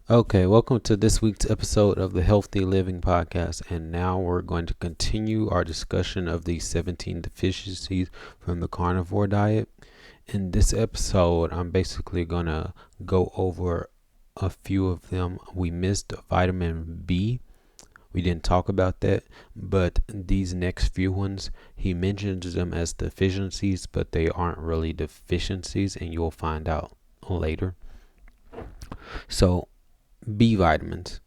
Okay, welcome to this week's episode of the Healthy Living Podcast. And now we're going to continue our discussion of the 17 deficiencies from the carnivore diet. In this episode, I'm basically going to go over a few of them. We missed vitamin B. We didn't talk about that, but these next few ones, he mentions them as deficiencies, but they aren't really deficiencies, and you'll find out later. So, B vitamins,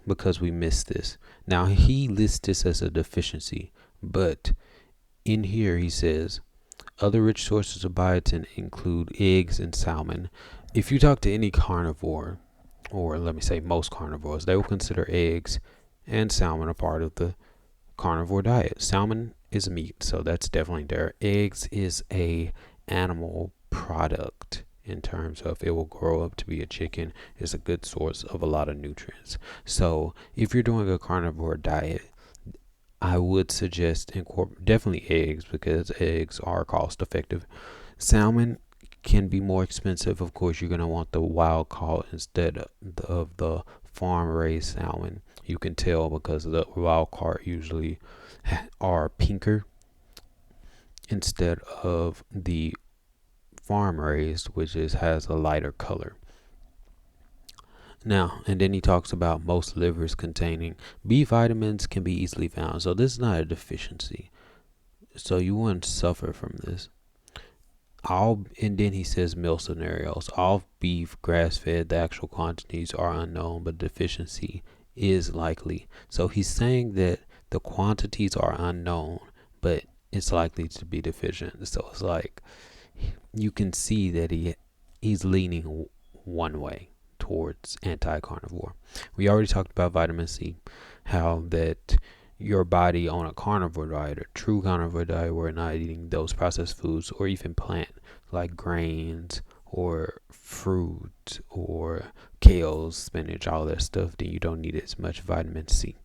because we missed this. Now, he lists this as a deficiency, but in here he says other rich sources of biotin include eggs and salmon. If you talk to any carnivore, or let me say most carnivores, they will consider eggs and salmon a part of the carnivore diet. Salmon is meat, so that's definitely there. Eggs is a animal product in terms of it will grow up to be a chicken. Is a good source of a lot of nutrients. So if you're doing a carnivore diet, I would suggest definitely eggs because eggs are cost effective. Salmon can be more expensive. Of course, you're gonna want the wild caught instead of the farm raised salmon. You can tell because the wild caught usually are pinker instead of the farm raised, which has a lighter color. Now, and then he talks about most livers containing B vitamins can be easily found. So this is not a deficiency. So you wouldn't suffer from this. And then he says meal scenarios. All beef, grass fed, the actual quantities are unknown, but deficiency is likely. So he's saying that the quantities are unknown, but it's likely to be deficient. So it's like you can see that he's leaning one way towards anti-carnivore. We already talked about vitamin C, how that your body on a carnivore diet, a true carnivore diet, we're not eating those processed foods or even plant like grains or fruit or kale, spinach, all that stuff, then you don't need as much vitamin C.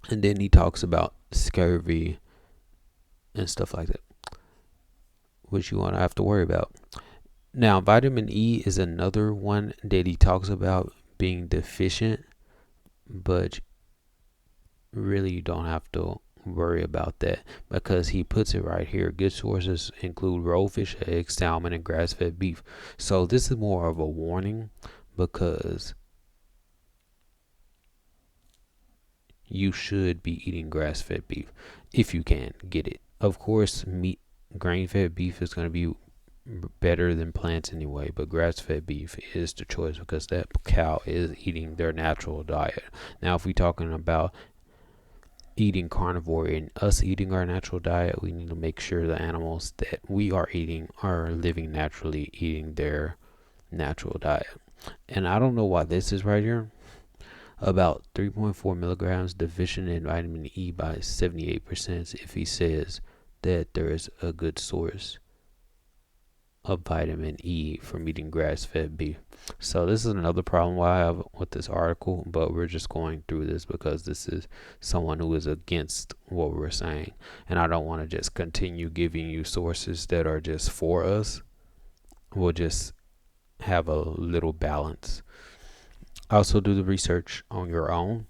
And then he talks about scurvy and stuff like that, which you won't have to worry about. Now, vitamin E is another one that he talks about being deficient, but really you don't have to worry about that because he puts it right here. Good sources include raw fish, eggs, salmon, and grass-fed beef. So this is more of a warning because you should be eating grass-fed beef if you can get it. Of course, grain-fed beef is going to be better than plants anyway, but grass-fed beef is the choice because that cow is eating their natural diet. Now, if we're talking about eating carnivore and us eating our natural diet, we need to make sure the animals that we are eating are living naturally, eating their natural diet. And I don't know why this is right here. About 3.4 milligrams deficient in vitamin E by 78% if he says that there is a good source of vitamin E from eating grass-fed beef. So this is another problem why I have with this article, but we're just going through this because this is someone who is against what we're saying, and I don't want to just continue giving you sources that are just for us. We'll just have a little balance. Also, do the research on your own.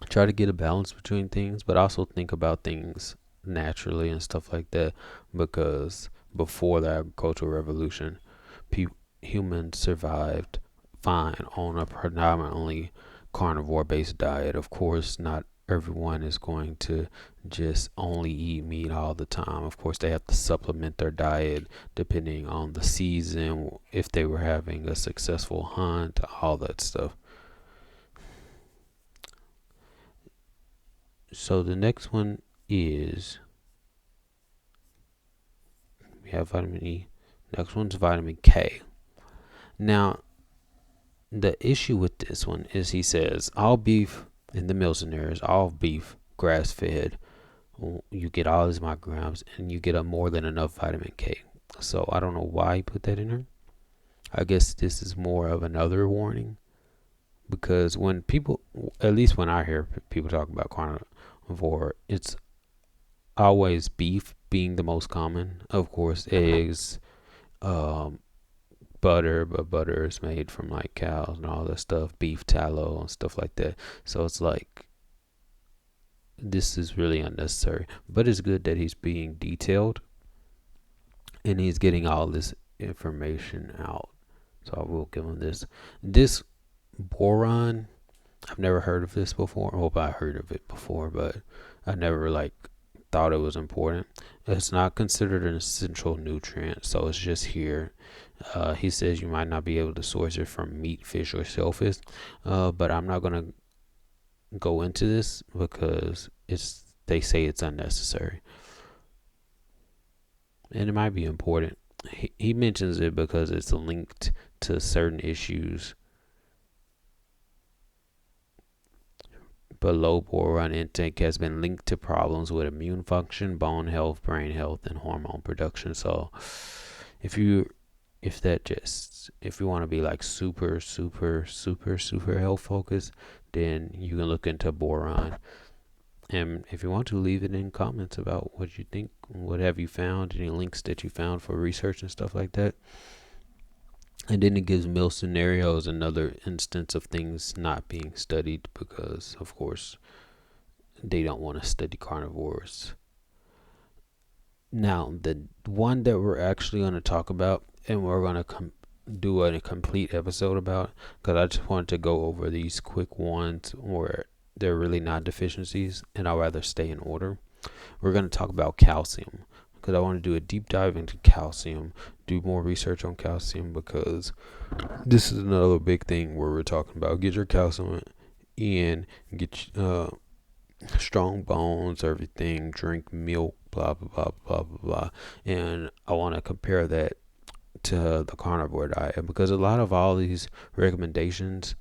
Try to get a balance between things, but also think about things naturally and stuff like that because before the agricultural revolution, humans survived fine on a predominantly carnivore based diet. Of course, not everyone is going to just only eat meat all the time. Of course, they have to supplement their diet depending on the season, if they were having a successful hunt, all that stuff. So the next one is we have vitamin E. Next one's vitamin K. Now, the issue with this one is he says all beef in the meal scenarios, all beef grass fed, you get all these micrograms and you get a more than enough vitamin K. So I don't know why he put that in there. I guess this is more of another warning because when people, at least when I hear people talk about carnivore, it's always beef being the most common. Of course, eggs, um, butter, but butter is made from like cows and all that stuff, beef tallow and stuff like that. So it's like this is really unnecessary. But it's good that he's being detailed and he's getting all this information out. So I will give him this. This boron, I've never heard of this before. Well, I heard of it before, but I never like thought it was important. It's not considered an essential nutrient, so it's just here. He says you might not be able to source it from meat, fish, or shellfish, but I'm not gonna go into this because it's they say it's unnecessary, and it might be important. He mentions it because it's linked to certain issues. But low boron intake has been linked to problems with immune function, bone health, brain health, and hormone production. So if you if you want to be like super health focused, then you can look into boron. And if you want to, leave it in comments about what you think. What have you found? Any links that you found for research and stuff like that. And then it gives meal scenarios, another instance of things not being studied because, of course, they don't want to study carnivores. Now, the one that we're actually going to talk about, and we're going to do a complete episode about, because I just wanted to go over these quick ones where they're really not deficiencies, and I'd rather stay in order. We're going to talk about calcium because I want to do a deep dive into calcium, do more research on calcium because this is another big thing where we're talking about get your calcium in, get strong bones, everything, drink milk, blah blah blah blah blah blah. And I want to compare that to the carnivore diet because a lot of all these recommendations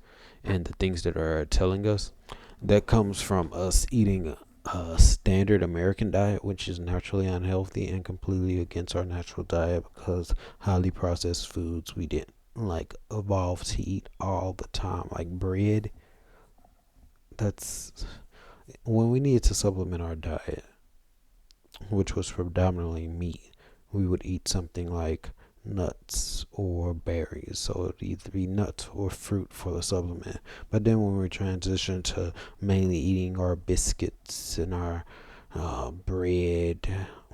and the things that are telling us that comes from us eating a standard American diet, which is naturally unhealthy and completely against our natural diet because highly processed foods we didn't like evolve to eat all the time, like bread. That's when we needed to supplement our diet, which was predominantly meat. We would eat something like nuts or berries. So it would either be nuts or fruit for the supplement. But then when we transitioned to mainly eating our biscuits and our bread,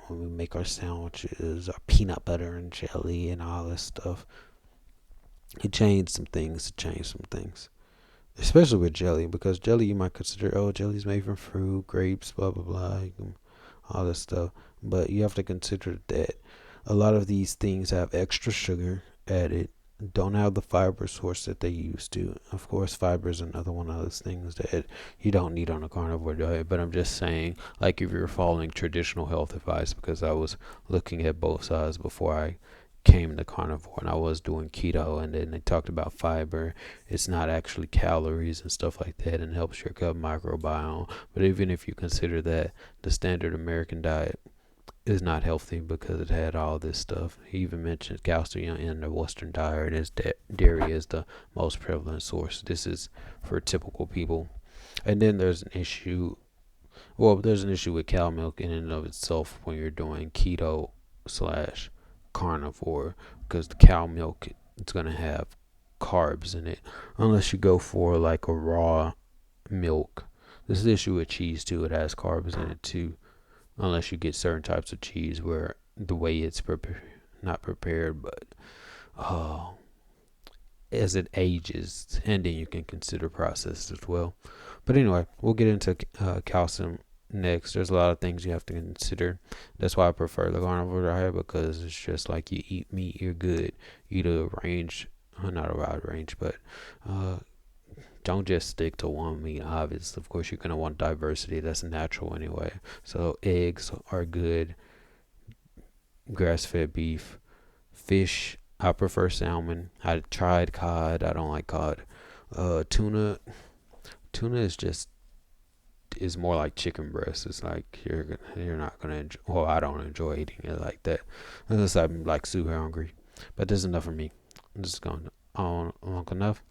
when we make our sandwiches, our peanut butter and jelly and all this stuff, it changed some things. Especially with jelly, because jelly you might consider, oh, jelly's made from fruit, grapes, blah blah blah, all this stuff. But you have to consider that a lot of these things have extra sugar added, don't have the fiber source that they used to. Of course, fiber is another one of those things that you don't need on a carnivore diet. But I'm just saying, like if you're following traditional health advice, because I was looking at both sides before I came to carnivore and I was doing keto, and then they talked about fiber. It's not actually calories and stuff like that, and helps your gut microbiome. But even if you consider that, the standard American diet is not healthy because it had all this stuff. He even mentioned calcium in the Western diet as dairy is the most prevalent source. This is for typical people. And then there's an issue. Well, there's an issue with cow milk in and of itself when you're doing keto slash carnivore because the cow milk it's gonna have carbs in it unless you go for like a raw milk. This is the issue with cheese too. It has carbs in it too unless you get certain types of cheese where the way it's not prepared, but uh, as it ages, and then you can consider processed as well. But anyway, we'll get into calcium next. There's a lot of things you have to consider. That's why I prefer the carnivore diet because it's just like you eat meat, you're good. Eat a range, not a wide range, but don't just stick to one meat. Obviously, of course, you're gonna want diversity. That's natural anyway. So eggs are good. Grass-fed beef, fish. I prefer salmon. I tried cod. I don't like cod. Tuna. Tuna is more like chicken breast. It's like you're not gonna enjoy. Well, I don't enjoy eating it like that unless I'm like super hungry. But this is enough for me. I'm just going on long enough.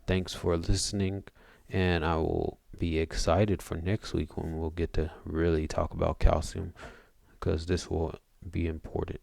Thanks for listening, and I will be excited for next week when we'll get to really talk about calcium because this will be important.